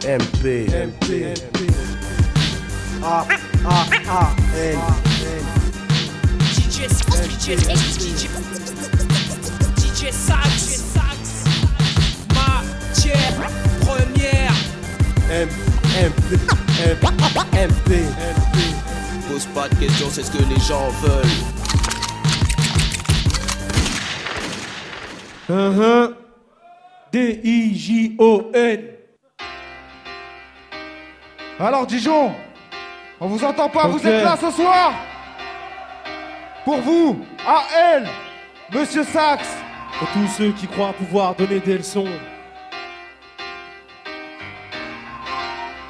MP. A, N. DJ Sax, matière première. MP. Pose pas de questions, c'est ce que les gens veulent. D-I-J-O-N. Alors Dijon, on vous entend pas, vous êtes là ce soir. Pour vous, A.L., Monsieur Sax. Pour tous ceux qui croient pouvoir donner des leçons,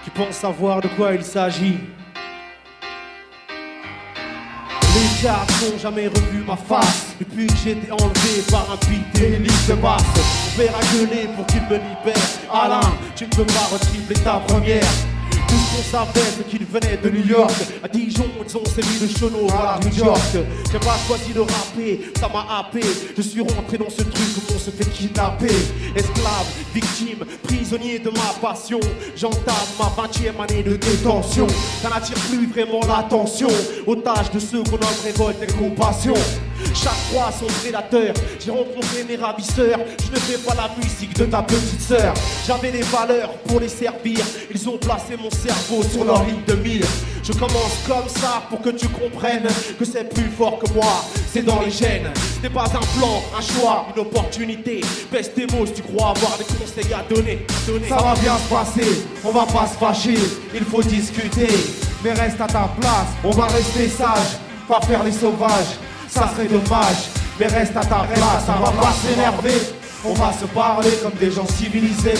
qui pensent savoir de quoi il s'agit. Les gars n'ont jamais revu ma face depuis que j'ai été enlevé par un beat d'élite de masse. Mon père a gueulé pour qu'il me libère. Alain, tu ne peux pas retripler ta première. Tout ce qu'on savait, c'est qu'il venait de New York. À Dijon, ils ont sévi de Chenot à la New York. J'ai pas choisi de rapper, ça m'a happé. Je suis rentré dans ce truc où on se fait kidnapper. Esclave, victime, prisonnier de ma passion. J'entame ma 20e année de détention. Ça n'attire plus vraiment l'attention. Otage de ceux qu'on nomme révolte et compassion. Chaque fois son prédateur, j'ai rencontré mes ravisseurs. Je ne fais pas la musique de ta petite sœur. J'avais des valeurs pour les servir. Ils ont placé mon cerveau sur leur ligne de mire. Je commence comme ça pour que tu comprennes que c'est plus fort que moi, c'est dans les gènes. Ce n'est pas un plan, un choix, une opportunité. Baisse tes mots si tu crois avoir des conseils à donner. Ça va bien se passer, on va pas se fâcher. Il faut discuter, mais reste à ta place. On va rester sage, pas faire les sauvages. Ça serait dommage, mais reste à ta place. On va pas s'énerver, on va se parler comme des gens civilisés.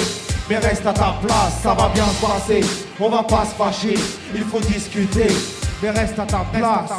Mais reste à ta place, ça va bien se passer. On va pas se fâcher, il faut discuter. Mais reste à ta place.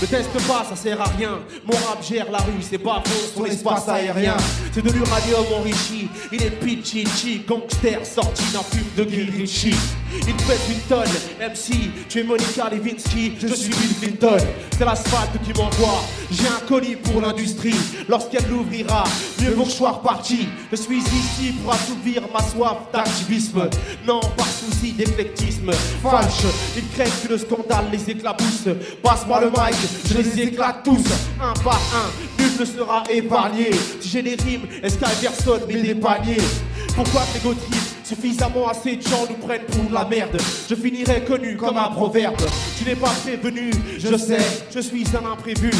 Ne teste pas, ça sert à rien. Mon rap gère la rue, c'est pas bon sur l'espace aérien. C'est de l'uranium enrichi. Il est pitchy, gangster sorti d'un film de Guy Ritchie. Il pèse une tonne, MC, tu es Monica Lewinsky, je suis Bill Clinton. C'est l'asphalte qui m'envoie, j'ai un colis pour l'industrie. Lorsqu'elle l'ouvrira, mieux vaut que je sois reparti. Je suis ici pour assouvir ma soif d'activisme. Non, par souci d'éclectisme. Falche, ils craignent que le scandale les éclabousse. Passe-moi le mic, je les éclate tous. Un par un, nul ne sera épargné. Si j'ai des rimes, est-ce qu'à personne met des paniers? Pourquoi que les go-trips, suffisamment assez de gens nous prennent pour de la merde? Je finirai connu comme un proverbe. Tu n'es pas prévenu, je sais, je suis un imprévu.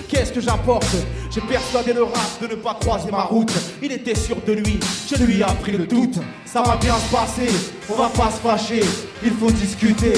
Qu'est-ce que j'apporte? J'ai persuadé le rap de ne pas croiser ma route. Il était sûr de lui, je lui ai appris le doute. Ça va bien se passer, on va pas se fâcher. Il faut discuter,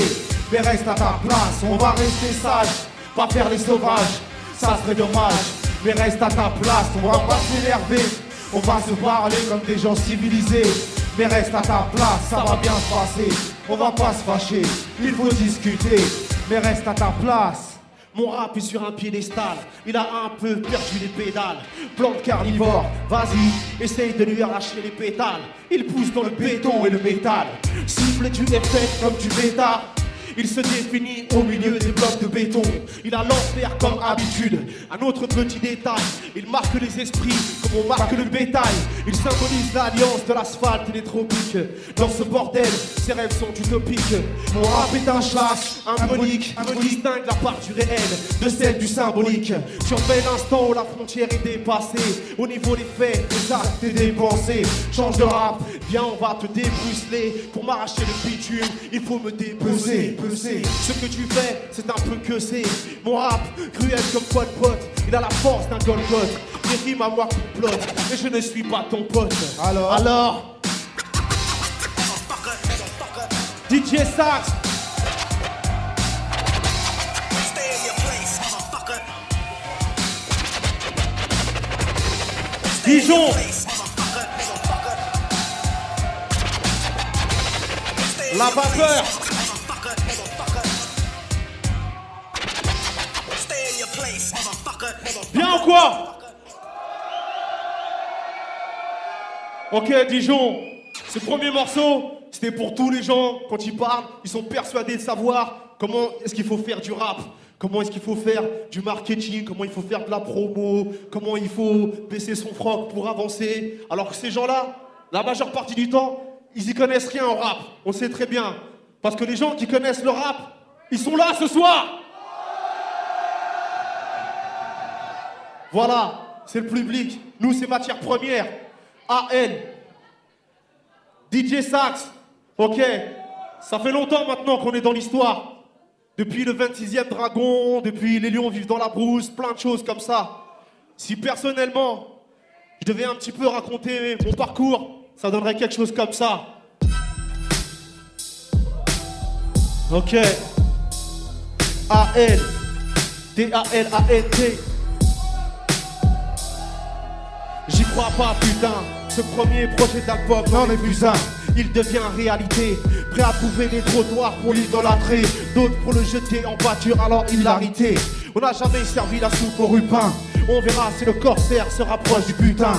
mais reste à ta place. On va rester sage, pas faire les sauvages. Ça serait dommage, mais reste à ta place. On va pas s'énerver, on va se parler comme des gens civilisés. Mais reste à ta place, ça va bien se passer. On va pas se fâcher, il faut discuter. Mais reste à ta place. Mon rap est sur un piédestal, il a un peu perdu les pédales. Plante carnivore, vas-y, essaye de lui arracher les pétales. Il pousse dans le béton et le métal. Cible du FN comme du bêta. Il se définit au milieu des blocs de béton. Il a l'enfer comme habitude. Un autre petit détail, il marque les esprits comme on marque le bétail. Il symbolise l'alliance de l'asphalte et des tropiques. Dans ce bordel, ses rêves sont utopiques. Mon rap est un schlass, un monique. Il distingue la part du réel de celle du symbolique. Surveille l'instant où la frontière est dépassée. Au niveau des faits, des actes et des pensées. Change de rap, viens on va te débruceler. Pour m'arracher le bitume, il faut me dépecer. Ce que tu fais, c'est un peu que c'est. Mon rap, cruel comme Pot, il a la force d'un Golgoth. Les rimes à moi qui plotte, et je ne suis pas ton pote. Alors DJ Sax. Dijon. La vapeur. Bien ou quoi? Ok Dijon, ce premier morceau, c'était pour tous les gens, quand ils parlent, ils sont persuadés de savoir comment est-ce qu'il faut faire du rap, comment est-ce qu'il faut faire du marketing, comment il faut faire de la promo, comment il faut baisser son froc pour avancer. Alors que ces gens-là, la majeure partie du temps, ils y connaissent rien au rap. On sait très bien. Parce que les gens qui connaissent le rap, ils sont là ce soir. Voilà, c'est le public. Nous, c'est matière première. AN. DJ Sax. Ok. Ça fait longtemps maintenant qu'on est dans l'histoire. Depuis le 26e Dragon, depuis Les Lions vivent dans la brousse, plein de choses comme ça. Si personnellement, je devais un petit peu raconter mon parcours, ça donnerait quelque chose comme ça. Ok. A-N. D-A-L-A-N-T. J'y crois pas, putain. Ce premier projet d'album n'en est plus un. Il devient réalité. Prêt à trouver des trottoirs pour l'idolâtrer, d'autres pour le jeter en pâture, alors hilarité. On n'a jamais servi la soupe au rupin. On verra si le corsaire se rapproche du butin.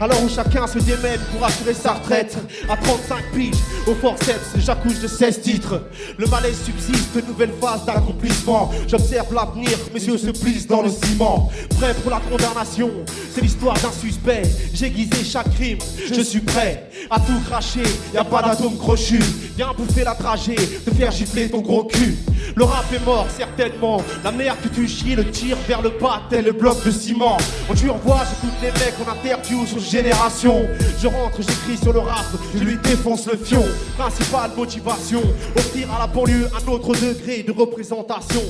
Alors où chacun se démène pour assurer sa retraite. À 35 piges, au forceps, j'accouche de 16 titres. Le malaise subsiste, nouvelle phase d'accomplissement. J'observe l'avenir, mes yeux se plissent dans le ciment. Prêt pour la condamnation, c'est l'histoire d'un suspect. J'ai aiguisé chaque crime, je suis prêt à tout cracher, y'a pas d'atome crochu. Viens bouffer la trajet, te faire gifler ton gros cul. Le rap est mort, certainement. La merde que tu chies, le tire vers le bas, tel le bloc de ciment. Quand tu revois, j'écoute les mecs en interview sur Génération. Je rentre, j'écris sur le rap, je lui défonce le fion. Principale motivation, offrir à la banlieue un autre degré de représentation.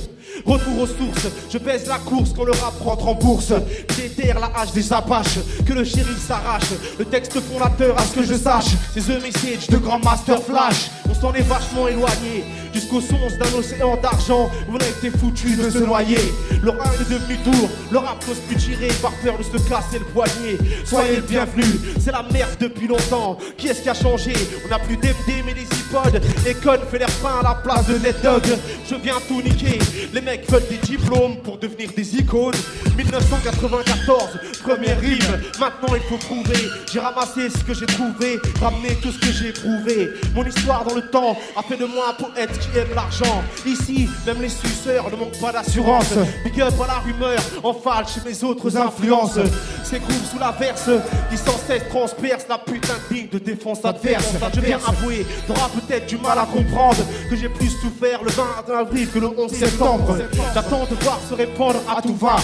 Retour aux sources, je baisse la course quand le rap rentre en bourse. Déterre la hache des apaches, que le shérif s'arrache. Le texte fondateur, à ce que je sache, c'est The Message de Grand Master Flash. On s'en est vachement éloigné, jusqu'au songe d'un océan d'argent. On a été foutu de se noyer. Le rein est devenu tour, le rap n'ose plus tirer par peur de se casser le poignet. Soyez le bienvenu, c'est la merde depuis longtemps. Qui est-ce qui a changé? On n'a plus d'MD mais des iPods. Econ fait l'air fin à la place de Net Dog. Je viens tout niquer, les mecs veulent des diplômes pour devenir des icônes. 1994, première rime, maintenant il faut prouver. J'ai ramassé ce que j'ai trouvé, ramené tout ce que j'ai éprouvé. Mon histoire dans le temps a fait de moi un poète qui aime l'argent. Ici, même les suceurs ne manquent pas d'assurance. Big up à la rumeur, en falle chez mes autres influences. Ces groupes sous la verse, qui sans cesse transpercent la putain de ligne de défense adverse. Je viens avouer, t'auras peut-être du mal à comprendre que j'ai plus souffert le 20 avril que le 11 septembre. J'attends de voir se répandre à tout va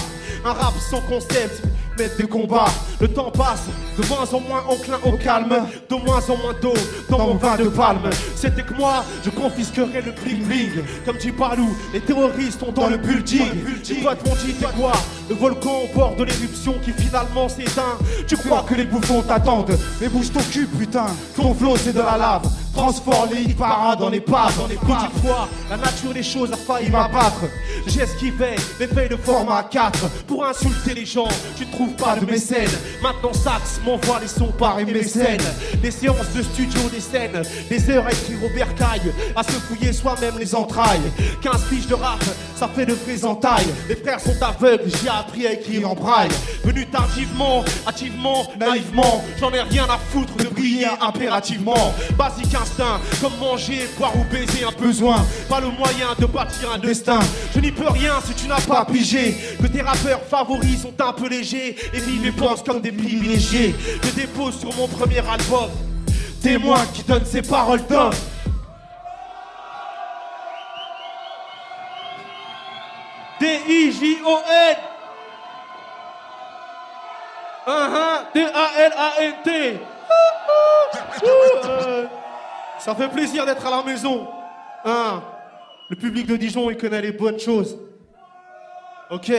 un rap sans concept, maître de combat. Le temps passe, de moins en moins enclin au calme, de moins en moins d'eau dans mon vin de palme. C'était que moi, je confisquerais le bling bling. Comme dit Balou, les terroristes sont dans le building. Les potes m'ont dit, t'es quoi? Le volcan au bord de l'éruption qui finalement s'éteint. Tu crois que les bouffons t'attendent? Mais bouge ton cul, putain. Ton flot c'est de la lave. Transforme les hit-paras dans les paves. Petite fois, la nature des choses a failli m'abattre. J'esquivais les feuilles de format 4 pour insulter les gens. Tu ne trouves pas de mécène. Maintenant Sax m'envoie les sons par MSN. Des séances de studio, des scènes, des heures à écrire au bercail, à se fouiller soi-même les entrailles. 15 piges de rap, ça fait de vraies entailles. Les frères sont aveugles, j'ai appris à écrire en braille. Venu tardivement, hâtivement, naïvement, j'en ai rien à foutre de briller impérativement. Basique instinct, comme manger, boire ou baiser un besoin. Pas le moyen de bâtir un destin. Je n'y peux rien si tu n'as pas pigé que tes rappeurs favoris sont un peu légers et vivent et pensent comme des privilégiés. Je dépose sur mon premier album témoin qui donne ses paroles d'homme. D-I-J-O-N D-A-L-A-N-T. Ça fait plaisir d'être à la maison. Le public de Dijon, il connaît les bonnes choses. Ok.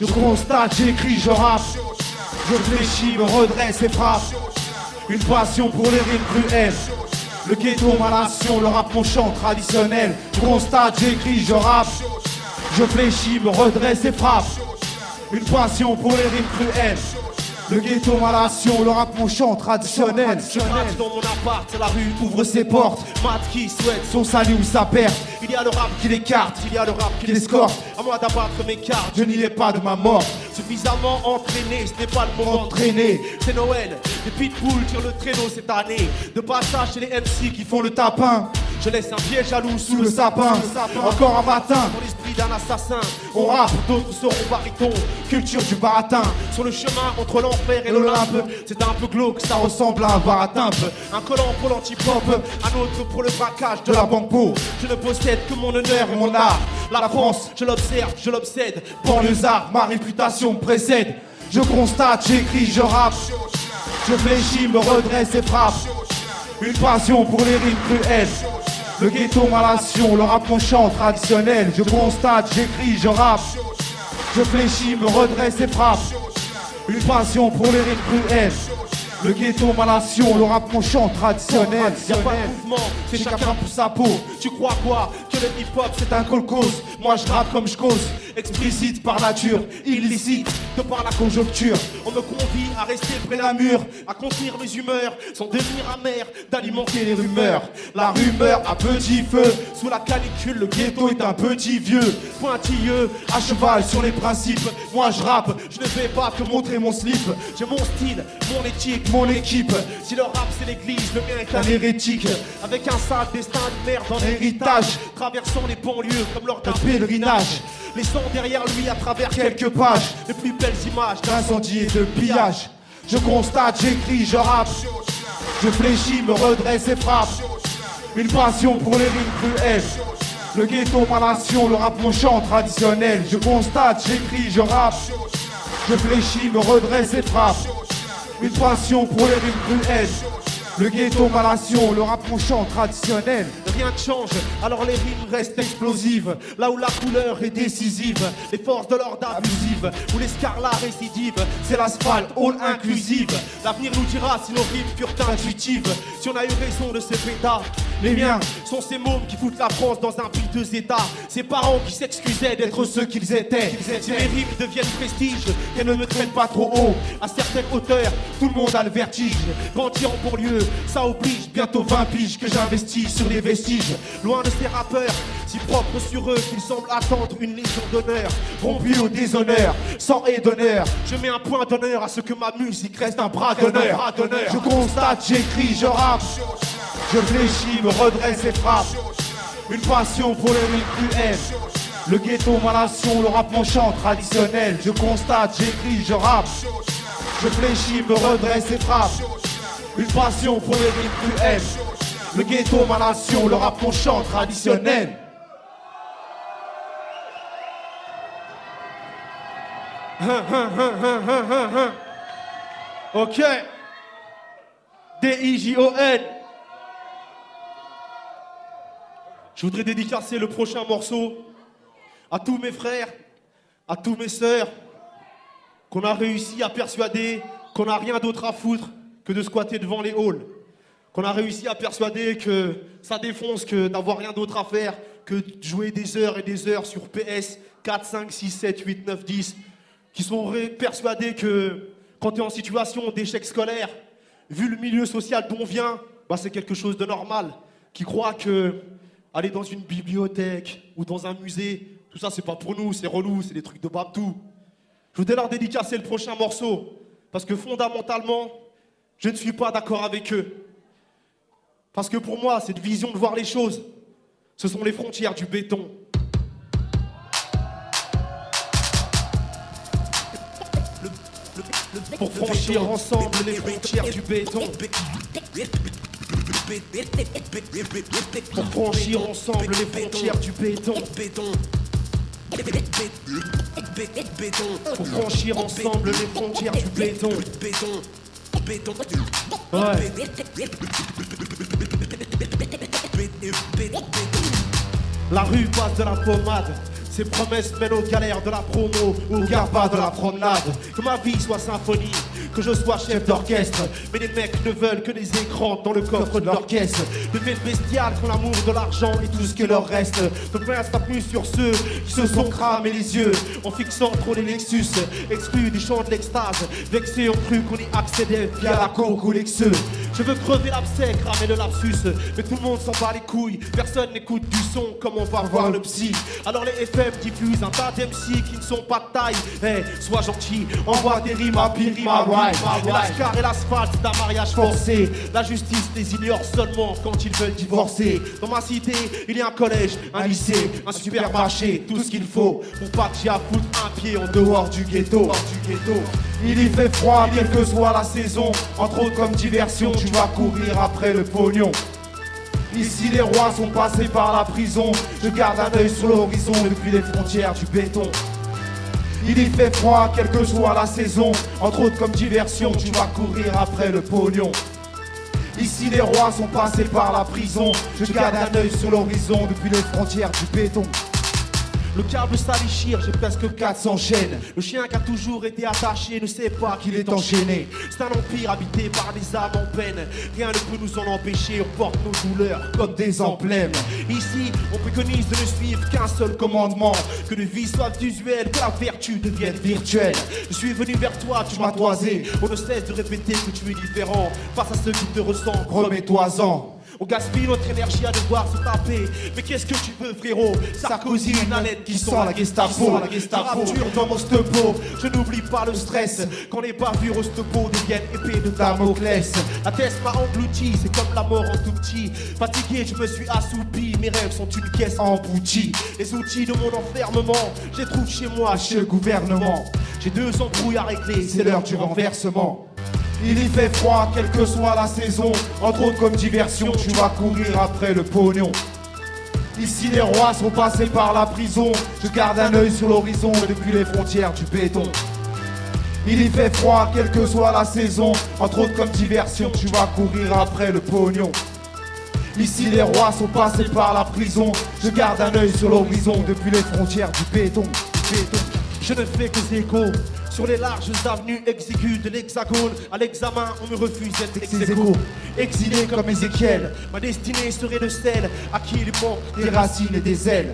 Je constate, j'écris, je rappe. Je réfléchis, me redresse et frappe. Une passion pour les rimes cruelles. Le ghetto, ma nation, le rap, mon chant traditionnel. Je constate, j'écris, je rappe. Je fléchis, me redresse et frappe. Une passion pour les rimes cruelles. Le ghetto, ma nation, le rap, mon chant traditionnel. Je marche dans mon appart, la rue ouvre ses portes. Matt qui souhaite son salut ou sa perte. Il y a le rap qui l'écarte, il y a le rap qui l'escorte. À moi d'abattre mes cartes, je n'y ai pas de ma mort. Suffisamment entraîné, ce n'est pas le moment d'entraîner. C'est Noël, les pitbulls tirent le traîneau cette année. De passage chez les MC qui font le tapin. Je laisse un pied jaloux sous le sapin. Encore un matin, dans l'esprit vie d'un assassin. On rappe, d'autres seront barytons. Culture du baratin. Sur le chemin entre l'enfer et l'Olympe. C'est un peu glauque, ça ressemble à un baratimpe. Un collant pour l'anti-pop, un autre pour le braquage de la banque Po. Je ne possède que mon honneur et mon art. La France, je l'observe, je l'obsède. Banlieusard, ma réputation me précède. Je constate, j'écris, je rappe. Je fléchis, me redresse et frappe. Une passion pour les rimes cruelles. Le ghetto, ma nation, le rap mon chant traditionnel. Je constate, j'écris, je rappe. Je fléchis, me redresse et frappe. Une passion pour les rimes cruelles. Le ghetto, ma nation, le rap mon chant traditionnel. Y'a pas de mouvement, c'est chacun pour sa peau. Tu crois quoi? Que le hip-hop c'est un colcos? Moi je rappe comme je cause. Explicite par nature, illicite de par la conjoncture. On me convie à rester près d'un mur, à contenir mes humeurs, sans devenir amer, d'alimenter les rumeurs. La rumeur à petit feu, sous la canicule, le ghetto est un petit vieux. Pointilleux, à cheval sur les principes. Moi je rappe, je ne vais pas te montrer mon slip. J'ai mon style, mon éthique, mon équipe. Si le rap c'est l'église, le mien est un hérétique. Avec un sale destin de merde en héritage, traversant les banlieues comme lors d'un pèlerinage. Laissant derrière lui à travers quelques pages les plus belles images d'incendie et de pillage. Je constate, j'écris, je rappe. Je fléchis, me redresse et frappe. Une passion pour les rimes cruelles. Le ghetto, ma nation, le rap mon chant traditionnel. Je constate, j'écris, je rappe. Je fléchis, me redresse et frappe. Une passion pour les rimes cruelles. Le ghetto, ma nation, le rap mon chant traditionnel. Rien ne change, alors les rimes restent explosives. Là où la couleur est décisive, les forces de l'ordre abusives, où l'escarlat récidive, c'est l'asphalte all inclusive. L'avenir nous dira si nos rimes furent intuitives, si on a eu raison de ces pétas. Les miens sont ces mômes qui foutent la France dans un piteux état. Ces parents qui s'excusaient d'être ceux qu'ils étaient. Si mes rimes deviennent prestige, qu'elles ne me traînent pas trop haut. À certaines hauteurs, tout le monde a le vertige. Grandi en banlieue, ça oblige, bientôt 20 piges que j'investis sur les vestiges. Loin de ces rappeurs, si propres sur eux qu'ils semblent attendre une légion d'honneur. Rompu au déshonneur, sans et d'honneur. Je mets un point d'honneur à ce que ma musique reste un bras d'honneur. Je constate, j'écris, je rappe. Je fléchis, me redresse et frappe. Une passion pour les rimes cruelles. Le ghetto, ma nation, le rap mon chant traditionnel. Je constate, j'écris, je rappe. Je fléchis, me redresse et frappe. Une passion pour les rimes cruelles. Le ghetto, ma nation, le rap mon chant traditionnel. Ok. D-I-J-O-N. Je voudrais dédicacer le prochain morceau à tous mes frères, à tous mes sœurs, qu'on a réussi à persuader qu'on n'a rien d'autre à foutre que de squatter devant les halls. Qu'on a réussi à persuader que ça défonce, que d'avoir rien d'autre à faire que de jouer des heures et des heures sur PS 4, 5, 6, 7, 8, 9, 10. Qui sont persuadés que quand tu es en situation d'échec scolaire, vu le milieu social d'où on vient, bah c'est quelque chose de normal. Qui croient que aller dans une bibliothèque ou dans un musée, tout ça c'est pas pour nous, c'est relou, c'est des trucs de babtou. Je voudrais leur dédicacer le prochain morceau, parce que fondamentalement, je ne suis pas d'accord avec eux. Parce que pour moi, cette vision de voir les choses, ce sont les frontières du béton. Pour franchir ensemble les frontières du béton. Pour franchir ensemble les frontières du béton. Pour franchir ensemble les frontières du béton. Ouais. La rue passe de la pommade. Ces promesses mènent aux galères de la promo, aux garbats de la promenade. Que ma vie soit symphonie, que je sois chef d'orchestre. Mais les mecs ne veulent que des écrans dans le coffre de leur caisse. Deviennent bestiales quand l'amour de l'argent et tout ce qui leur reste. Ne place pas plus sur ceux qui se sont cramés les yeux en fixant trop les Lexus. Exclus du champ de l'extase, vexés ont cru qu'on y accédait via la coke ou l'exeux. Je veux crever l'abcès, cramer le lapsus. Mais tout le monde s'en bat les couilles. Personne n'écoute du son comme on va voir le psy. Alors les FM diffusent un tas d'MC qui ne sont pas de taille. Hey, sois gentil, envoie des rimes à Pirima. Et l'ascar et l'asphalte, c'est un mariage forcé. La justice les ignore seulement quand ils veulent divorcer. Dans ma cité, il y a un collège, un lycée, un supermarché, tout ce qu'il faut pour pas que j'y a foutre un pied en dehors du ghetto. Il y fait froid, quelle que soit la saison. Entre autres comme diversion, tu vas courir après le pognon. Ici les rois sont passés par la prison. Je garde un œil sur l'horizon depuis les frontières du béton. Il y fait froid, quelle que soit la saison. Entre autres comme diversion, tu vas courir après le pognon. Ici les rois sont passés par la prison. Je garde un œil sur l'horizon depuis les frontières du béton. Le câble ça déchire, j'ai presque 400 chaînes. Le chien qui a toujours été attaché ne sait pas qu'il est enchaîné. C'est un empire habité par des âmes en peine. Rien ne peut nous en empêcher, on porte nos douleurs comme des emblèmes. Ici, on préconise de ne suivre qu'un seul commandement. Que le vie soit usuelle, que la vertu devienne virtuelle. Je suis venu vers toi, tu m'as toisé. On ne cesse de répéter que tu es différent. Face à ceux qui te ressemblent, remets-toi-en. On gaspille notre énergie à devoir se taper. Mais qu'est-ce que tu veux, frérot? Sarkozy, une lettre qui sent la Gestapo. Rapture dans mon stepo. Je n'oublie pas le stress. Quand les bavures au stepo deviennent épées de Damoclès. La tête m'a englouti, c'est comme la mort en tout petit. Fatigué, je me suis assoupi. Mes rêves sont une caisse emboutie. Les outils de mon enfermement, je les trouve chez moi, chez le gouvernement. J'ai 2 embrouilles à régler, c'est l'heure du renversement. Il y fait froid, quelle que soit la saison. Entre autres comme diversion, tu vas courir après le pognon. Ici les rois sont passés par la prison. Je garde un œil sur l'horizon depuis les frontières du béton. Il y fait froid, quelle que soit la saison. Entre autres comme diversion, tu vas courir après le pognon. Ici les rois sont passés par la prison. Je garde un œil sur l'horizon depuis les frontières du béton. Je ne fais que des échos sur les larges avenues exiguës de l'hexagone. À l'examen, on me refuse d'être ex-aequo. Exilé comme Ézéchiel, ma destinée serait de celle à qui il manque des racines et des ailes.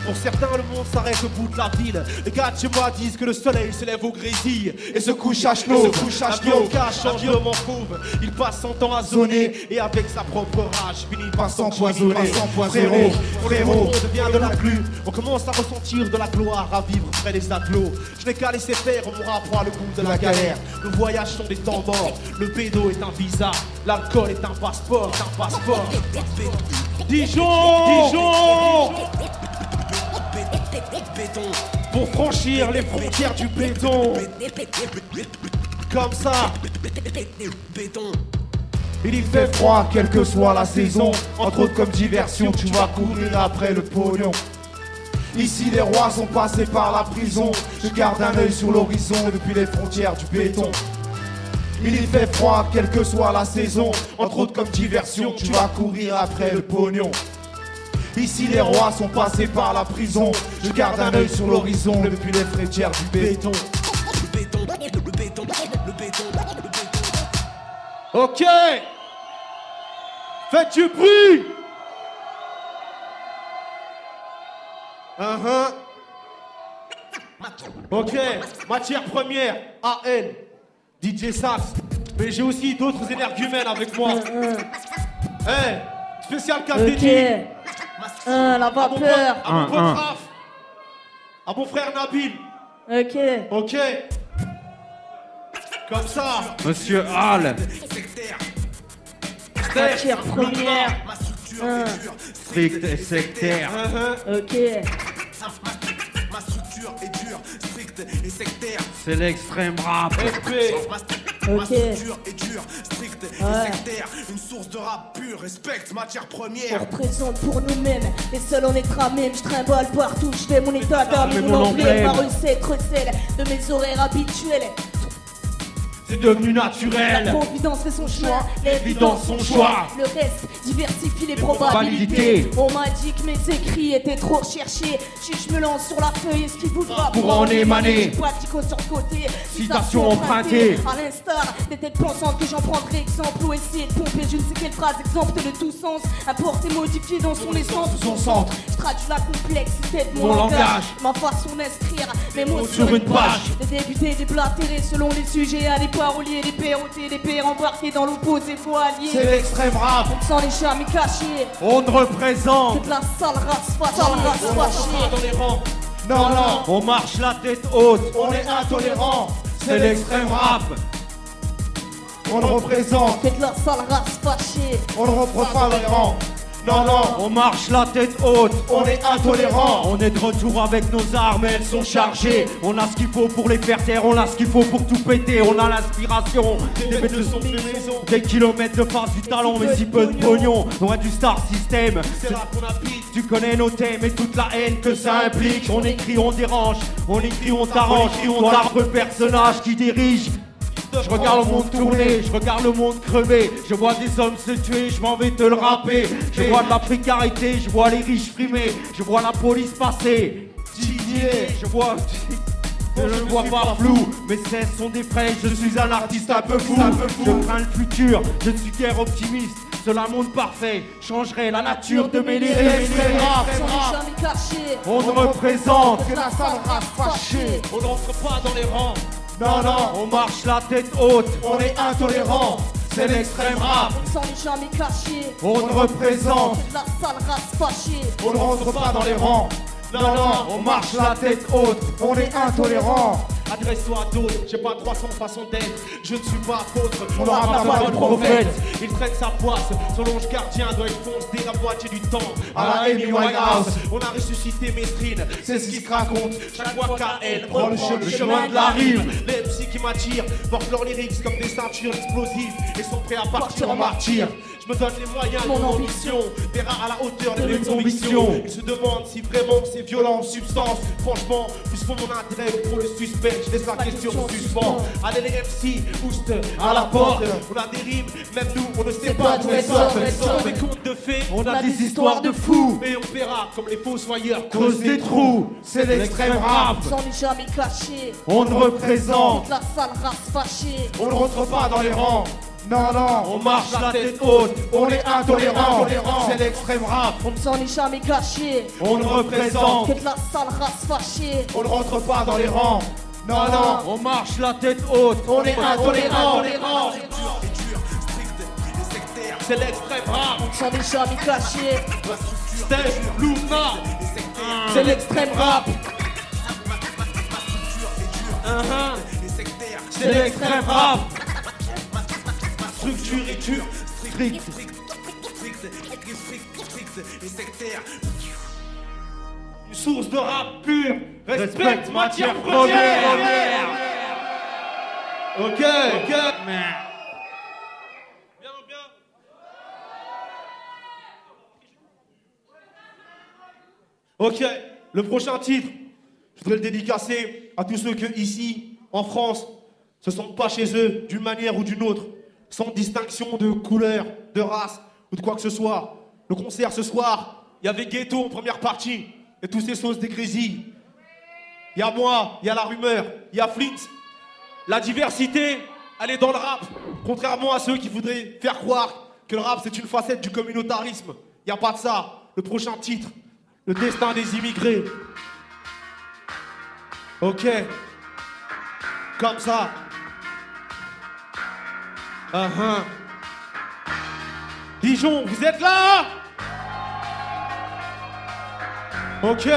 Pour certains, le monde s'arrête au bout de la ville. Les gars de chez moi disent que le soleil se lève au grésil et se couche à chenauve. La Bianca change de mon fauve. Il passe son temps à zoner et avec sa propre rage finit par s'empoisonner. Frérot, le monde devient de la pluie. On commence à ressentir de la gloire, à vivre près des agglos. Je n'ai qu'à laisser faire, on m'aura apprend le goût de la galère. Le voyage sont des temps morts. Le pédo est un visa. L'alcool est un passeport. Dijon. Pour franchir les frontières du béton. Comme ça. Il y fait froid, quelle que soit la saison. Entre autres comme diversion, tu vas courir après le pognon. Ici les rois sont passés par la prison. Je garde un œil sur l'horizon depuis les frontières du béton. Il y fait froid, quelle que soit la saison. Entre autres comme diversion, tu vas courir après le pognon. Ici les rois sont passés par la prison. Je garde un œil sur l'horizon depuis les frontières du béton. Ok. Faites du bruit. Ok. Matière première, AN. DJ Sax. Mais j'ai aussi d'autres énergumènes avec moi. Hey, spécial KTD. La vapeur. À mon pote Raph. À mon frère Nabil. Ok. Comme ça. Monsieur Hall. Matière première. Strict et sectaire. Ok. Ma structure est dure, stricte et sectaire. C'est l'extrême rap. Ma structure est dure, stricte et sectaire. Une source de rap pur, respecte matière première. On représente pour nous-mêmes, et seul on est tramé. Je trimballe partout, je fais mon état d'âme et mon emblème. Ma recette recèle de mes horaires habituels. C'est devenu naturel. La providence fait son chemin, l'évidence son choix. Le reste diversifie les probabilités. On m'a dit que mes écrits étaient trop recherchés. Je me lance sur la feuille et ce qu'il voudra pour en émaner. Pratico sur le côté, citation empruntée. À l'instar des têtes pensantes que j'en prendrai exemple. Ou essayer de pomper je ne sais quelle phrase exempte de tout sens. Importé, modifié dans son essence ou son centre. Je traduis la complexité de mon langage. Ma façon d'inscrire mes mots sur une page. Des débutés déblatérés selon les sujets à l'époque. Paroliers, les perrotés, les pères embarqués dans l'opposé, faut allier. C'est l'extrême rap. Sans les charmes cachés. On représente. C'est de la sale race fâchée. Dans les rangs. Non, on marche la tête haute. On est intolérant. C'est l'extrême rap. on le représente. Faites la sale race fâchée. On ne reprend pas les rangs. Non, non, On marche la tête haute. on est intolérant. On est de retour avec nos armes, elles sont chargées. On a ce qu'il faut pour les faire taire, on a ce qu'il faut pour tout péter. On a l'inspiration, des bêtes de son de maison, des kilomètres de face, du talent, mais si peu de pognon. Loin du star system, c'est là qu'on habite. Tu connais nos thèmes et toute la haine que ça implique. On écrit, on dérange, on écrit, on t'arrange, on arbre le personnage qui dirige. Je regarde le monde tourner, je regarde le monde crever. Je vois des hommes se tuer, je m'en vais te le rapper. Je vois de la précarité, je vois les riches frimer. Je vois la police passer. Je vois... Je ne vois pas flou, mes cesses sont des fraises, je suis un artiste un peu fou. Je crains le futur, je ne suis guère optimiste. Seul un monde parfait changerait la nature de mes lyrics. Sans les jamais cachés. On ne représente, C'est la sale race fâchée. on n'entre pas dans les rangs. Non, non, On marche la tête haute, on est intolérant. C'est l'extrême rap. Sans les jamais cachés. on ne représente, Faites la sale race fâchée. On ne rentre pas dans les rangs. Non, non, on marche la tête haute. on est intolérant. Adresse-toi à d'autres, j'ai pas 300 façons d'être. Je ne suis pas apôtre, On n'aura pas de prophète. Il traîne sa poisse, son ange gardien doit être foncé la moitié du temps. À la Amy Winehouse. On a ressuscité Mestrine, C'est ce qui se raconte. chaque fois qu'elle Prends le chemin de la rime. Les MC qui m'attirent portent leurs lyrics comme des ceintures explosives et sont prêts à partir en martyr. Je me donne les moyens de Mon mon ambition. ambition, verra à la hauteur de De mes mes convictions. convictions. Ils se demandent si vraiment c'est violent en substance. Franchement, plus pour mon intérêt ou pour le suspect, je laisse la question en suspens. Allez les MC, boost à la porte. On a des rimes, même nous, on ne sait pas d'où elles sortent. On des contes de fées, On a des histoires de fous, et on paiera comme les fossoyeurs. creuse des trous. C'est l'extrême rap. Sans les jamais cachés. On ne représente, Faites la sale race fâchée. On ne rentre pas dans les rangs. Non, non, on marche la tête haute. on est intolérant. C'est l'extrême rap. Sans les jamais cachés. On ne représente, Faites la sale race fâchée. On ne rentre pas dans les rangs. Non, non, on marche la tête haute. on est intolérant. C'est l'extrême rap. Sans les jamais cachés. Steph, Luna, C'est l'extrême rap. C'est l'extrême rap. structure et dur, Strict. et sectaire. Une source de rap pur, respecte matière première. Ok, ok. Bien, bien. Ok, le prochain titre, je voudrais le dédicacer à tous ceux qui, ici, en France, se sentent pas chez eux d'une manière ou d'une autre, sans distinction de couleur, de race ou de quoi que ce soit. Le concert ce soir, il y avait Ghetto en première partie et tous ces sauces des Crazy. Il y a moi, il y a la rumeur, il y a Flint. La diversité, elle est dans le rap. Contrairement à ceux qui voudraient faire croire que le rap c'est une facette du communautarisme. Il n'y a pas de ça. Le prochain titre, le destin des immigrés. Ok. Comme ça. Dijon, vous êtes là? Ok.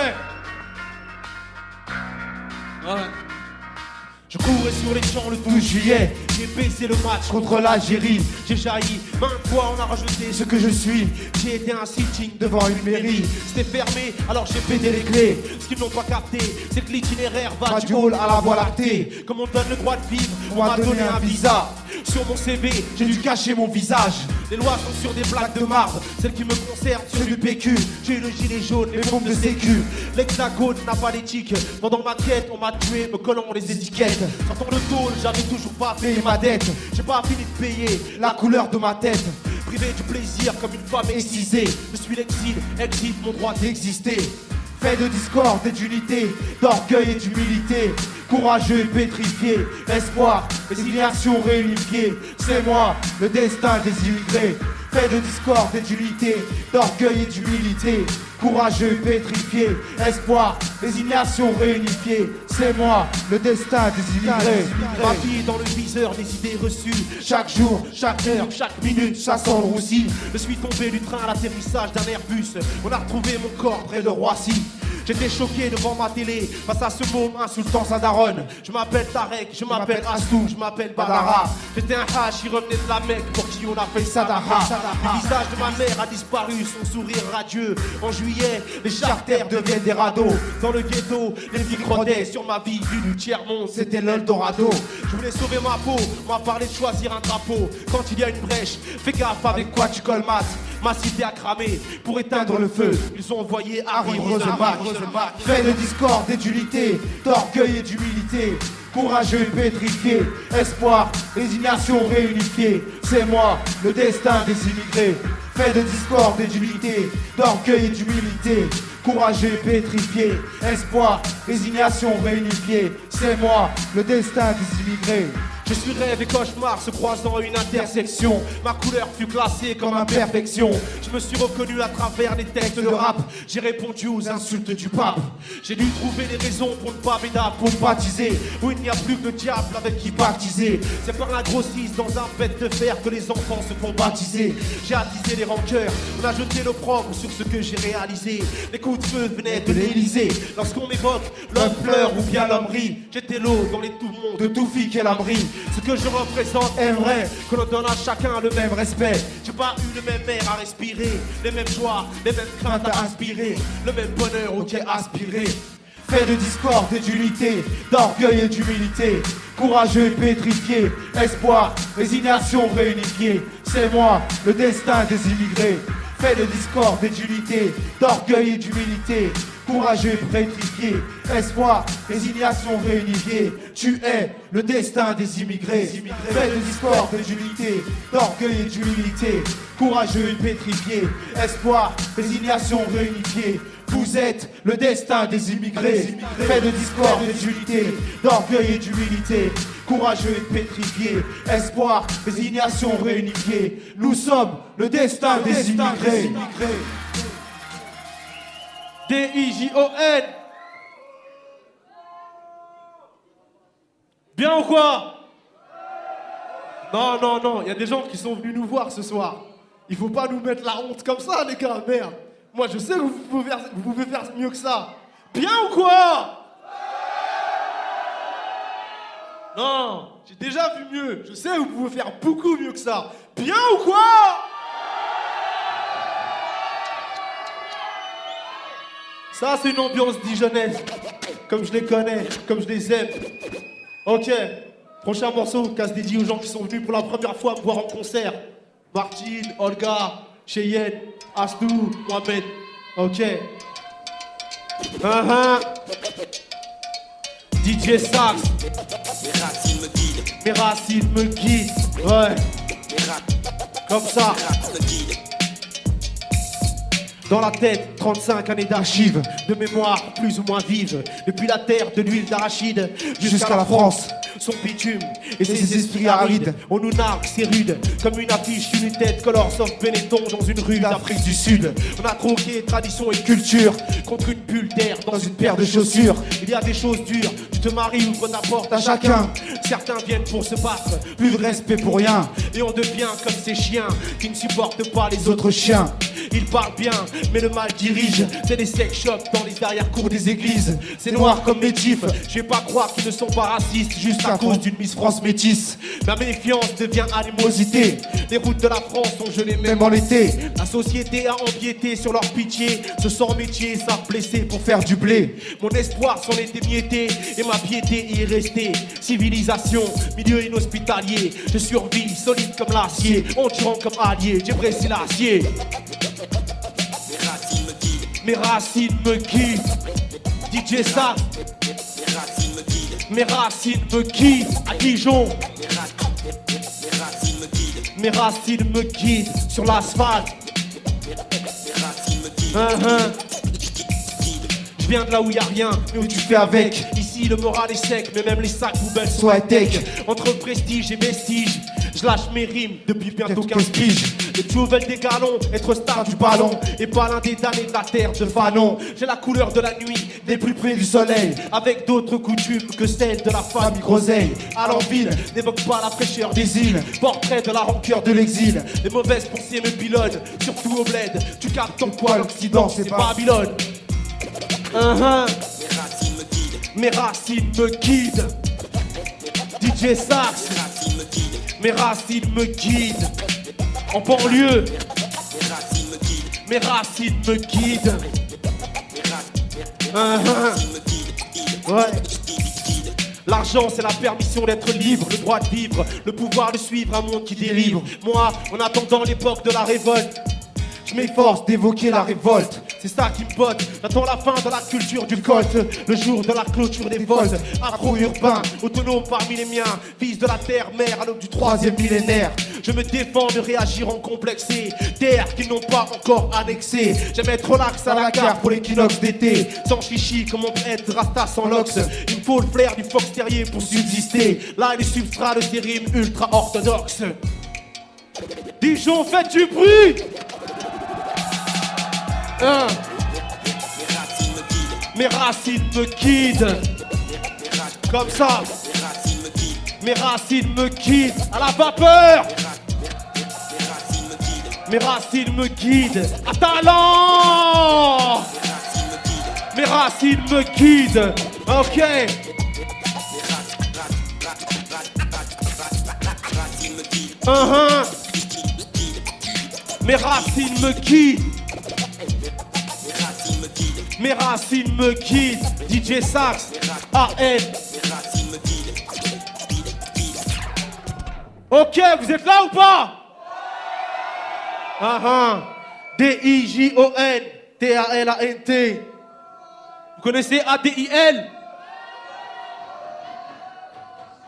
Je courais sur les champs le 12 juillet. J'ai baissé le match Contre l'Algérie, J'ai jailli, maintes fois on a rajouté ce que je suis J'ai été un sitting devant une mairie. C'était fermé, alors j'ai pété Péter les les clés. Ce qu'ils n'ont pas capté, c'est que l'itinéraire va Va du hall à la Voie lactée. Comme on donne le droit de vivre, On m'a donné un visa. Sur mon CV, J'ai dû cacher mon visage. les lois sont sur des plaques de marbre. Celles qui me concernent, Sur du PQ, j'ai eu le gilet jaune, les bombes de sécu. L'hexagone n'a pas d'éthique. Pendant ma quête, on m'a tué, me collant les étiquettes. Sortant le tôle, j'avais toujours pas Payer payé ma dette. J'ai pas fini de payer. La couleur de ma tête. Privé du plaisir comme une femme excisée. Je suis l'exil, exile mon droit D'exister. Fait de discorde et d'unité, d'orgueil et d'humilité, courageux et pétrifié, espoir, résignation réunifiée, c'est moi, le destin des immigrés. Fait de discorde et d'unité, d'orgueil et d'humilité, courageux et pétrifié, espoir, résignation réunifiée, c'est moi, le destin des immigrés. Ma vie dans le viseur des idées reçues. Chaque jour, chaque heure, Chaque minute, ça sent le roussi. Je suis tombé du train à l'atterrissage d'un Airbus. On a retrouvé mon corps près de Roissy. J'étais choqué devant ma télé face à ce môme insultant sa daronne. Je m'appelle Tarek, je m'appelle Astou, je m'appelle Badara. J'étais un hache, il revenait de la Mecque pour qui on a fait Sadara. Le visage de ma mère a disparu, son sourire radieux. En juillet, les charters deviennent des radeaux. Dans le ghetto, les filles rôdaient sur ma vie vue du tiers-monde, c'était l'Eldorado. Je voulais sauver ma peau, on m'a parlé de choisir un drapeau. Quand il y a une brèche, fais gaffe avec quoi tu colmates. Ma cité a cramé pour éteindre le feu. Ils ont envoyé Harry Rosenbach. Fait de discorde et d'unité, d'orgueil et d'humilité. Courageux et pétrifié, espoir, résignation réunifiée. C'est moi, le destin des immigrés. Fait de discorde et d'unité, d'orgueil et d'humilité. Courageux et pétrifié, espoir, résignation réunifiée. C'est moi, le destin des immigrés. Je suis rêve et cauchemar se croisant à une intersection. Ma couleur fut classée comme imperfection. Je me suis reconnu à travers les textes de rap. J'ai répondu aux insultes du pape. J'ai dû trouver des raisons pour ne pas m'aider, pour me baptiser. Où il n'y a plus que le diable avec qui baptiser. C'est par la grossisse dans un bête de fer que les enfants se font baptiser. J'ai attisé les rancœurs, on a jeté l'opprobre sur ce que j'ai réalisé. Les coups de feu venaient de l'Élysée. Lorsqu'on m'évoque, l'homme pleure ou bien l'homme rit. J'étais l'eau dans les tout-mondes de Toufi qu'elle abri. Ce que je représente est vrai, que l'on donne à chacun le même respect. J'ai pas eu le même air à respirer, les mêmes joies, les mêmes craintes à inspirer, le même bonheur auquel aspirer. Fait de discorde et d'unité, d'orgueil et d'humilité, courageux et pétrifié, espoir, résignation réunifiée. C'est moi, le destin des immigrés. Fait de discorde et d'unité, d'orgueil et d'humilité, courageux et pétrifié, espoir, résignation réunifiée. Tu es le destin des immigrés. Fait de discorde et d'unité, d'orgueil et d'humilité, courageux et pétrifié, espoir, résignation réunifiée. Vous êtes le destin des immigrés. Fait de discorde et d'unité, d'orgueil et d'humilité, courageux et pétrifié, espoir, résignation réunifiée. Nous sommes le destin des immigrés. D-I-J-O-N. Bien ou quoi? Non, non, non, il y a des gens qui sont venus nous voir ce soir. Il faut pas nous mettre la honte comme ça, les gars, merde. Moi, je sais que vous pouvez faire mieux que ça. Bien ou quoi? Non, j'ai déjà vu mieux. Je sais que vous pouvez faire beaucoup mieux que ça. Bien ou quoi? Ça, c'est une ambiance dijonnaise. Comme je les connais, comme je les aime. Ok, prochain morceau, casse dédié aux gens qui sont venus pour la première fois me voir en concert. Martine, Olga, Cheyenne, Astou, Mohamed. Ok. DJ Sax. Mes racines me guident. Mes racines me guident. Ouais. Comme ça. Dans la tête, 35 années d'archives, de mémoire plus ou moins vive. Depuis la terre de l'huile d'arachide jusqu'à la France, son bitume et ses esprits arides. On nous nargue, c'est rude, comme une affiche, une tête color soft Benetton dans une rue d'Afrique du Sud. On a troqué tradition et culture contre une bulle d'air dans une paire de chaussures. Il y a des choses dures, tu te maries, ouvre ta porte à chacun. Certains viennent pour se battre, plus de respect pour rien. Et on devient comme ces chiens qui ne supportent pas les autres chiens. Ils parlent bien, mais le mal dirige. C'est des sex shops dans les arrière-cours des églises. C'est noir comme les tifs. Je vais pas croire qu'ils ne sont pas racistes juste à cause d'une Miss France métisse. Ma méfiance devient animosité. Les routes de la France sont gelées même en été. La société a empiété sur leur pitié. Se sent métier, savent blesser pour faire du blé. Mon espoir s'en est émietté et ma piété y est restée. Civilisation, milieu inhospitalier. Je survis, solide comme l'acier. On tuant comme allié, j'ai brisé l'acier. Mes racines me guident. DJ Sax. Mes racines me guident. Mes racines me guident. À Dijon. Mes racines me guident. Mes racines me guident sur l'asphalte. Mes racines me guident. Je viens de là où y a rien, mais où tu fais avec. Ici le moral est sec, mais même les sacs poubelles sont high-tech. Entre prestige et vestige, je lâche mes rimes depuis bientôt 15 piges. Les tuyaux veulent des galons, être star du ballon. Et pas l'un des damnés de la terre de Fanon. J'ai la couleur de la nuit, des plus près du soleil. Avec d'autres coutumes que celles de la famille Groseille. À l'enville, n'évoque pas la fraîcheur des îles. Portrait de la rancœur de l'exil. Les mauvaises pensées me pilonnent, surtout au bled. Tu captes en quoi l'Occident, c'est Babylone. Mes racines me guident. DJ Sax. Mes racines me guident. En banlieue. Mes racines me guident. Ouais. L'argent c'est la permission d'être libre, le droit de vivre, le pouvoir de suivre un monde qui délivre. Moi, en attendant l'époque de la révolte, je m'efforce d'évoquer la révolte. C'est ça qui me botte. J'attends la fin de la culture du colt, le jour de la clôture des volts. Afro-urbain, autonome parmi les miens, fils de la terre, mère à l'aube du 3e millénaire. Je me défends de réagir en complexé, terres qui n'ont pas encore annexé. J'aime être relax à la carte pour l'équinoxe d'été, sans chichi comme mon prêtre Rasta sans lox. Il me faut le flair du fox terrier pour subsister. Là les substrats de ces rimes ultra orthodoxes. Dijon, faites du bruit. Mes racines me guident. Comme ça. Mes racines me guident. À la vapeur. Mes racines me guident. À talent. Mes racines me guident. Ok. Mes racines me guident. Mes racines me guident. DJ Sax, AN. Ok, vous êtes là ou pas? D-I-J-O-N T-A-L-A-N-T. Vous connaissez A-D-I-L?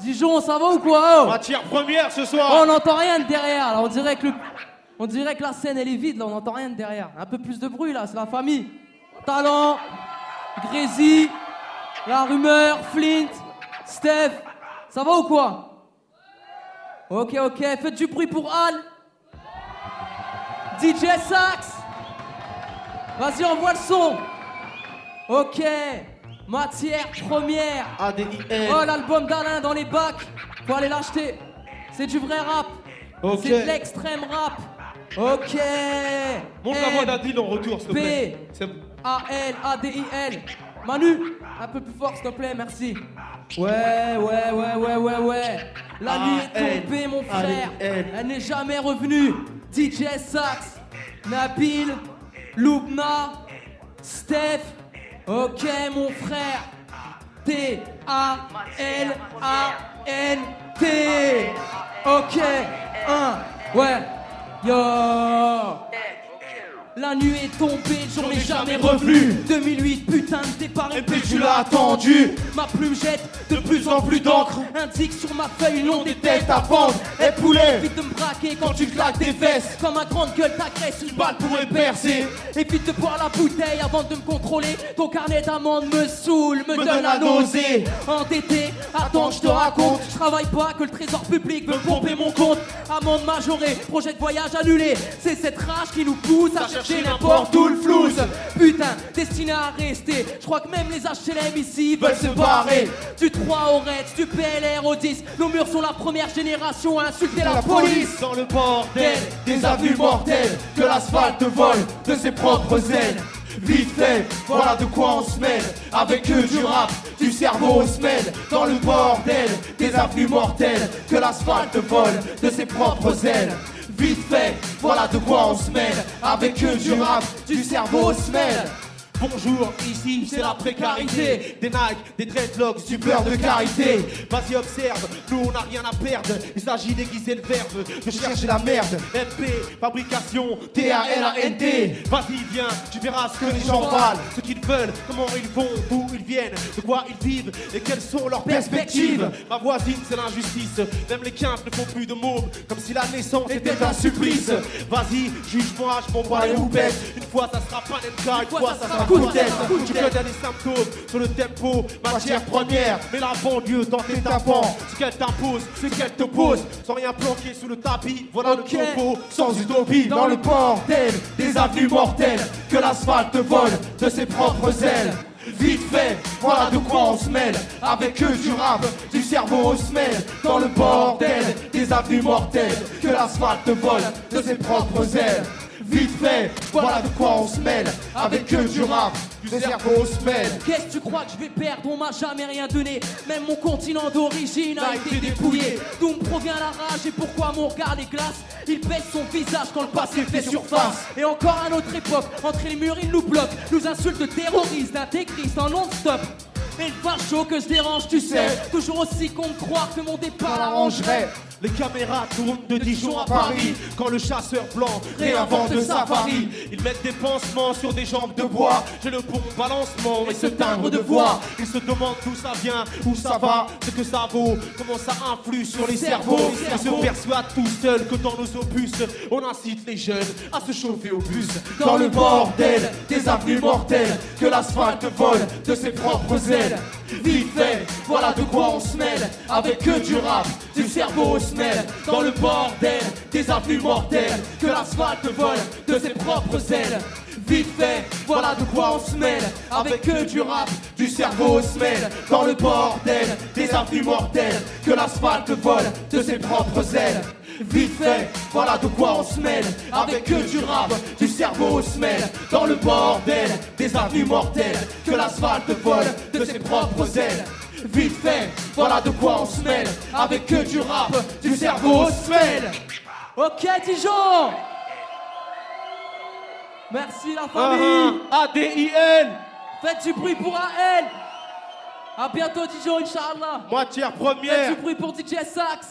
Dijon, ça va ou quoi? Matière première ce soir. Oh, on n'entend rien de derrière là, on dirait que la scène elle est vide là, on n'entend rien de derrière. Un peu plus de bruit là, c'est la famille. Talent, Grézy, La Rumeur, Flint, Steph, ça va ou quoi? Ok, faites du bruit pour Al. DJ Sax. Vas-y, envoie le son. Ok, matière première. A-D-I-L. Oh, l'album d'Alain dans les bacs. Faut aller l'acheter. C'est du vrai rap. Ok. C'est de l'extrême rap. Ok. Monte la voix d'Adil en retour, s'il te plaît. A-L-A-D-I-L. Manu, un peu plus fort, s'il te plaît, merci. Ouais. La nuit est tombée, mon frère. Elle n'est jamais revenue. DJ Sax, Nabil, Loubna, Steph. Ok, mon frère. T-A-L-A-N-T. Ok, ouais. Yo. La nuit est tombée, j'en ai jamais revenu. 2008, putain de départ et puis tu l'as attendu. Ma plume jette de plus en plus d'encre. Indique sur ma feuille long des têtes à pendre. Et poulet, évite de me braquer quand tu claques tes fesses. Comme un grande gueule t'agresse, une balle pourrait percer. Évite de boire la bouteille avant de me contrôler. Ton carnet d'amende me saoule, me donne la nausée. Endetté, attends je te raconte. Je travaille pas que le trésor public veut pomper mon compte. Amende majorée, projet de voyage annulé. C'est cette rage qui nous pousse à chercher n'importe où le flouze. Putain, destiné à rester. Je crois que même les HLM ici veulent se barrer. Du 3 au Reds, du PLR au 10. Nos murs sont la première génération à insulter la police. Dans le bordel Des avenues mortelles, que l'asphalte vole de ses propres ailes. Vite fait, voilà de quoi on se mêle. Avec eux du rap, du cerveau on se mêle. Dans le bordel, des avenues mortelles, que l'asphalte vole de ses propres ailes. Vite fait, voilà de quoi on se mêle. Avec eux du rap, du cerveau on se mêle. Bonjour, ici c'est la précarité. Des Nike, des dreadlocks, du beurre de karité. Vas-y observe, nous on n'a rien à perdre. Il s'agit d'aiguiser le verbe, de chercher la merde. MP, fabrication, T-A-L-A-N-T. Vas-y viens, tu verras ce que les gens valent. Ce qu'ils veulent, comment ils vont, d'où ils viennent, de quoi ils vivent et quelles sont leurs perspectives. Ma voisine c'est l'injustice, même les quintes ne font plus de mômes. Comme si la naissance était un supplice. Vas-y, juge-moi, je m'en bats les roupettes. Une fois ça sera pas NMK, une fois ça sera coup de tête. Tu connais les symptômes sur le tempo, matière première. Mais la banlieue dans tes tapants, ce qu'elle t'impose, ce qu'elle te pose, sans rien planquer sous le tapis. Voilà le topo, sans utopie. Dans le bordel, des avenues mortelles, que l'asphalte vole de ses propres ailes. Vite fait, voilà de quoi on se mêle. Avec eux du rap, du cerveau on se mêle. Dans le bordel, des avenues mortelles, que l'asphalte vole de ses propres ailes. Vite fait, voilà de quoi on se mêle. Avec que du rap, du cerveau on se mêle. Qu'est-ce que tu crois que je vais perdre? On m'a jamais rien donné. Même mon continent d'origine a été dépouillé. D'où me provient la rage et pourquoi mon regard les glace? Il baisse son visage quand le passé fait surface. Et encore à notre époque, entre les murs ils nous bloquent. Nous insultent de terroristes, d'intégristes en non-stop. Et le facho que je dérange, tu sais. Toujours aussi con de croire que mon départ l'arrangerait. Les caméras tournent de Dijon à Paris. Quand le chasseur blanc réinvente le safari, ils mettent des pansements sur des jambes de bois. J'ai le bon balancement et ce timbre de voix. Ils se demandent d'où ça vient, où ça va, ce que ça vaut, comment ça influe sur les cerveaux. Ils se persuadent tout seuls que dans nos opus, on incite les jeunes à se chauffer au bus. Dans le bordel des avenues mortelles, que l'asphalte vole de ses propres ailes. Vite fait, voilà de quoi on se mêle. Avec que du rap, du cerveau se mêle. Dans le bordel des avenues mortelles, que l'asphalte vole de ses propres ailes. Vite fait, voilà de quoi on se mêle. Avec que du rap, du cerveau se mêle. Dans le bordel des avenues mortelles, que l'asphalte vole de ses propres ailes. Vite fait, voilà de quoi on se mêle. Avec que du rap, du cerveau se mêle. Dans le bordel des avenues mortelles, que l'asphalte vole de ses propres ailes. Vite fait, voilà de quoi on se mêle. Avec que du rap, du cerveau se mêle. Ok Dijon. Merci la famille. ADIN. Faites du bruit pour AL. A bientôt Dijon, Inch'Allah. Matière Faites première. du bruit pour DJ Sax.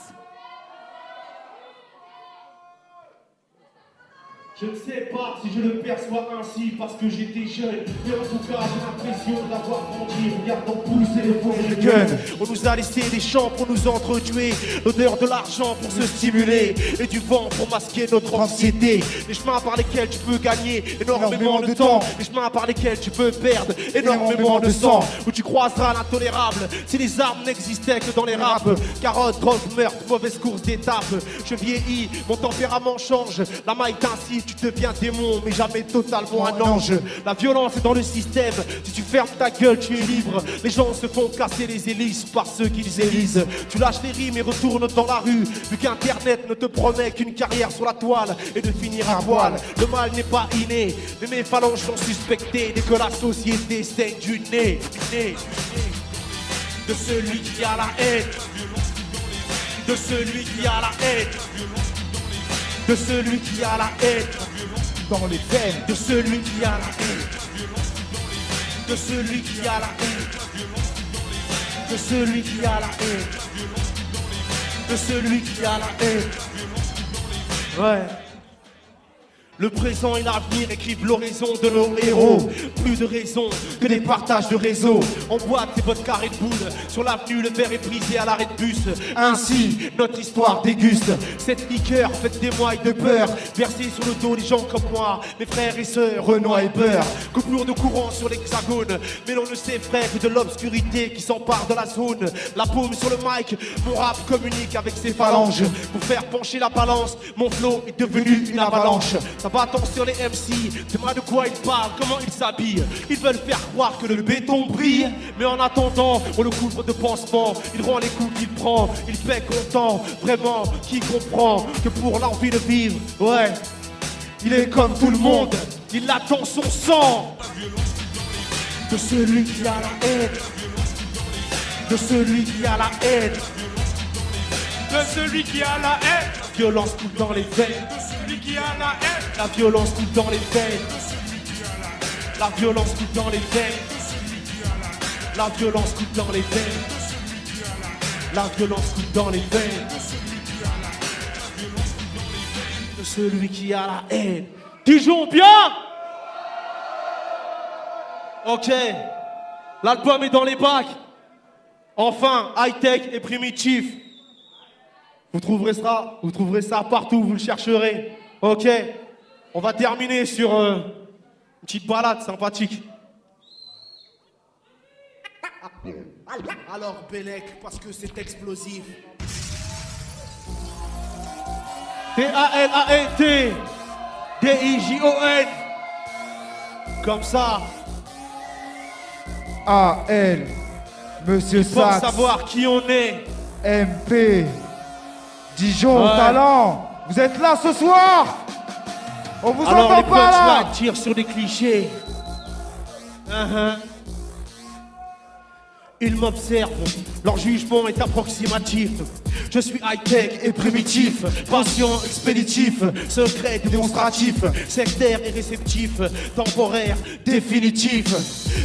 Je ne sais pas si je le perçois ainsi parce que j'étais jeune. Mais en tout cas, j'ai l'impression d'avoir grandi. Regardant pousser le fond de gun. On nous a laissé des champs pour nous entretuer. L'odeur de l'argent pour se stimuler. Et du vent pour masquer notre anxiété. Les chemins par lesquels tu peux gagner énormément de temps. Les chemins par lesquels tu peux perdre énormément de sang. Où tu croiseras l'intolérable. Si les armes n'existaient que dans les raps. Carottes, drogue, meurtre, mauvaise course d'étape. Je vieillis, mon tempérament change. La maille t'incite. Tu deviens démon, mais jamais totalement un ange. La violence est dans le système. Si tu fermes ta gueule, tu es libre. Les gens se font casser les hélices par ceux qu'ils élisent. Tu lâches les rimes et retournes dans la rue. Vu qu'Internet ne te promet qu'une carrière sur la toile et de finir à poil. Le mal n'est pas inné, mais mes phalanges sont suspectées dès que la société saigne du nez. De celui qui a la haine. De celui qui a la haine. De celui qui a la haine dans les veines. De celui qui a la haine. De celui qui a la haine. De celui qui a la haine. De celui qui a la haine. Ouais. Le présent et l'avenir écrivent l'horizon de nos héros. Plus de raison que des partages de réseau. On boit des vodka carrés de boule. Sur l'avenue, le verre est brisé à l'arrêt de bus. Ainsi, notre histoire déguste. Cette liqueur faite d'émois et de peur, versée sur le dos des gens comme moi, mes frères et sœurs, Renoir et Beurre. Coupure de courant sur l'hexagone. Mais l'on ne s'effraie que de l'obscurité qui s'empare de la zone. La paume sur le mic, mon rap communique avec ses phalanges. Pour faire pencher la balance, mon flow est devenu une avalanche. Ça va tant sur les MC, dis-moi de quoi ils parlent, comment ils s'habillent. Ils veulent faire croire que le béton brille, mais en attendant, on le couvre de pansements. Il rend les coups qu'il prend, il paie content. Vraiment, qui comprend que pour l'envie de vivre, ouais, il est comme tout le monde, il attend son sang. De celui qui a la haine. De celui qui a la haine. De celui qui a la haine. La violence coule dans les veines. De celui qui a la haine. La violence coule dans les veines. La violence coule dans les veines. La violence coule dans les veines. La violence coule dans les veines. De celui qui a la haine. Dijon, bien. Ok. L'album est dans les bacs. Enfin, high-tech et primitif. Vous trouverez ça partout, vous le chercherez. Ok. On va terminer sur une petite balade sympathique. Alors Bellec, parce que c'est explosif. T-A-L-A-N-T D-I-J-O-N. Comme ça. A-L Monsieur Pour Sax, savoir qui on est. MP, Dijon, Ouais. Talent, vous êtes là ce soir? On vous Alors entend les pas là. punchlines tirent sur des clichés. Ils m'observent, leur jugement est approximatif. Je suis high-tech et primitif, patient, expéditif, secret, démonstratif, sectaire et réceptif, temporaire, définitif.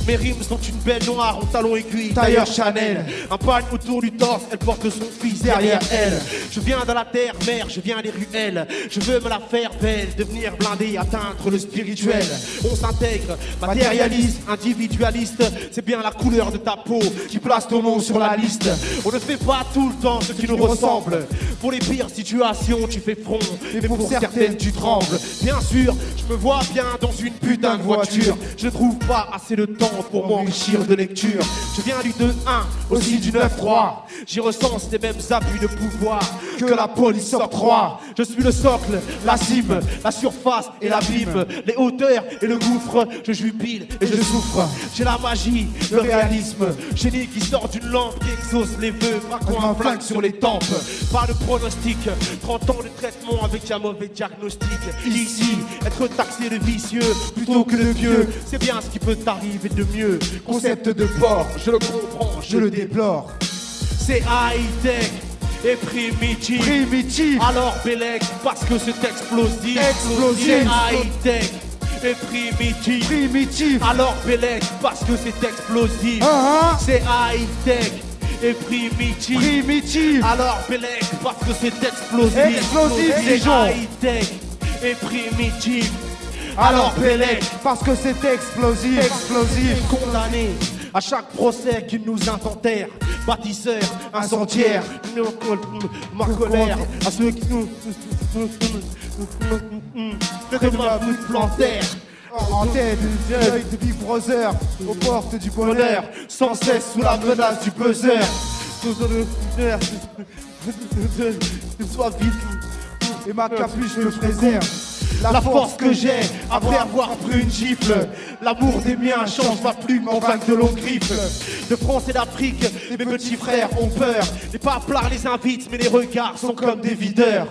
Mes rimes sont une belle noire en talons aiguilles, tailleur Chanel. Un pagne autour du torse, elle porte son fils derrière elle. Je viens de la terre, mère, je viens des ruelles. Je veux me la faire belle, devenir blindé, atteindre le spirituel. On s'intègre, matérialiste, individualiste. C'est bien la couleur de ta peau qui place ton nom sur la liste. On ne fait pas tout le temps ce qui nous ressemble. Pour les pires situations, tu fais front, mais pour certaines, tu trembles. Bien sûr, je me vois bien dans une putain de voiture. Je ne trouve pas assez de temps pour m'enrichir de lecture. Je viens du 2-1, aussi du 9-3. J'y recense les mêmes abus de pouvoir que la police octroie. Je suis le socle, la cime, la surface et l'abîme, les hauteurs et le gouffre. Je jubile et je souffre. J'ai la magie, le réalisme, génie qui sort d'une lampe qui exauce les vœux, braquant un flingue sur les tempes. Pas de pronostic, 30 ans de traitement avec un mauvais diagnostic. Ici, être taxé de vicieux plutôt que de vieux, c'est bien ce qui peut t'arriver de mieux. Concept de port, je le comprends, je le déplore. C'est high-tech et primitif. Alors Bélec, parce que c'est explosif. C'est high-tech et primitif. Alors Bélec, parce que c'est explosif. C'est high-tech et primitif. Alors Bélec, parce que c'est explosif. C'est high-tech et primitif. Alors Bélec, parce que c'est explosif. Condamné à chaque procès qui nous intentèrent. Bâtisseurs, incendiaires, ma colère à ceux qui nous de ma voûte plantaire. En tête, l'œil de Big Brother, aux portes du bonheur, sans cesse sous la menace du buzzer. Sois vite et ma capuche me préserve. La force que j'ai après avoir pris une gifle. L'amour des miens change ma plume en vague de longues griffes. De France et d'Afrique, mes petits frères ont peur. Les paplards les invitent, mais les regards sont comme des videurs.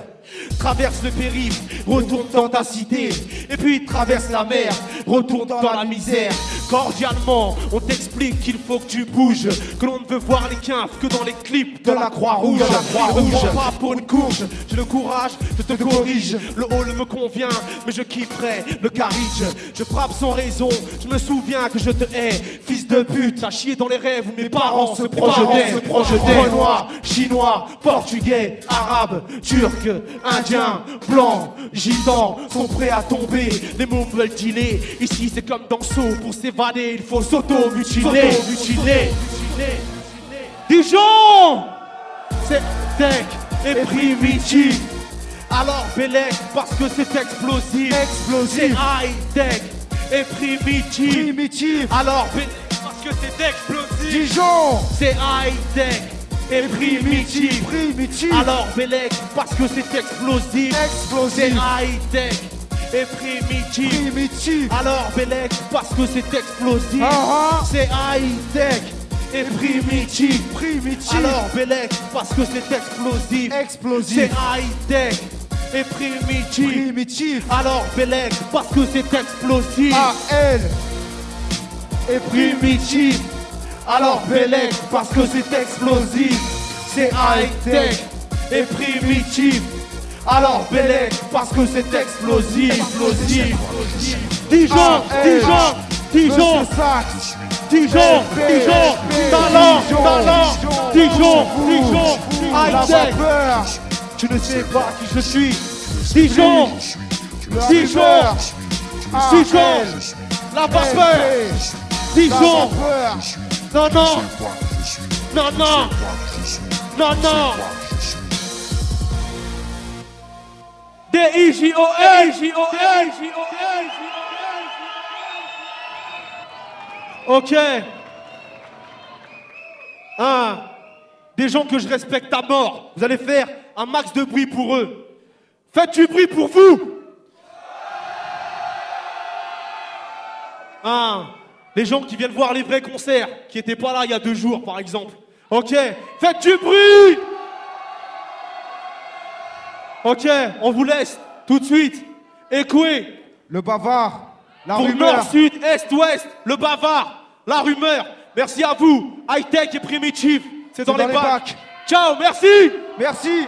Traverse le périph', retourne dans ta cité. Et puis traverse la mer, retourne dans la misère. Cordialement, on t'explique qu'il faut que tu bouges, que l'on ne veut voir les quinfs que dans les clips de la Croix-Rouge. Ne me prends pas pour une courge, j'ai le courage, je te corrige. Le hall me convient, mais je kifferais le carriage. Je frappe sans raison, je me souviens que je te hais. Fils de pute, à chier dans les rêves où mes parents se projetaient. Renoir, chinois, portugais, arabe, turc, indien, blanc, gitan sont prêts à tomber. Les mots veulent dealer. Ici c'est comme dans Saut, pour s'évader il faut s'auto-mutiler. Dijon, c'est tech et primitif. Alors Bélec, parce que c'est explosif. C'est high-tech et primitif. Alors Bélec, parce que c'est explosif. Dijon, c'est high-tech et primitif. Alors Bélec, parce que c'est explosif. C'est high-tech et primitif. Alors Bélec, parce que c'est explosif. C'est high-tech et primitif. Alors Bélec, parce que c'est explosif. C'est high-tech et primitif. Alors Bélec, parce que c'est explosif. Et primitif. Alors Bélec, parce que c'est explosif. C'est high-tech et primitif. Alors Bélec, parce que c'est explosif. Dijon, talent, Dijon, high-tech. Tu ne sais pas qui je suis. Dijon, la vapeur. Dijon, non. D-I-J-O-N. Ok. Des gens que je respecte à mort. Vous allez faire un max de bruit pour eux. Faites du bruit pour vous. Les gens qui viennent voir les vrais concerts, qui n'étaient pas là il y a 2 jours par exemple. Ok. Faites du bruit. Ok, on vous laisse tout de suite Écoué. Le bavard. La Pour rumeur. Nord, Sud, Est, Ouest, le bavard, la rumeur. Merci à vous. High-tech et primitif. C'est dans les bacs. Ciao, merci. Merci.